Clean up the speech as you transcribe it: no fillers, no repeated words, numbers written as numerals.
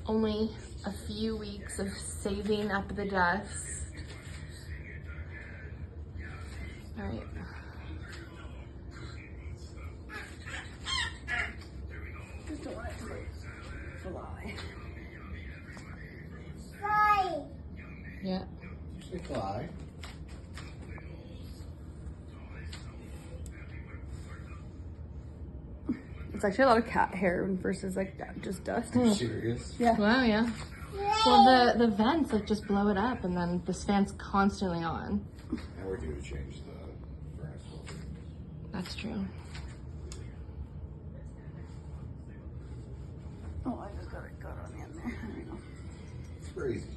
only a few weeks of saving up the dust. All right. Just don't want it to fly. Fly. Yeah. Say fly. It's actually a lot of cat hair versus like just dust. Are you serious? Yeah. Wow, yeah. Well, the vents like just blow it up, and then this fan's constantly on. And we're due to change the furnace filter. That's true. Oh, I just got it on the end there. I don't know. It's crazy.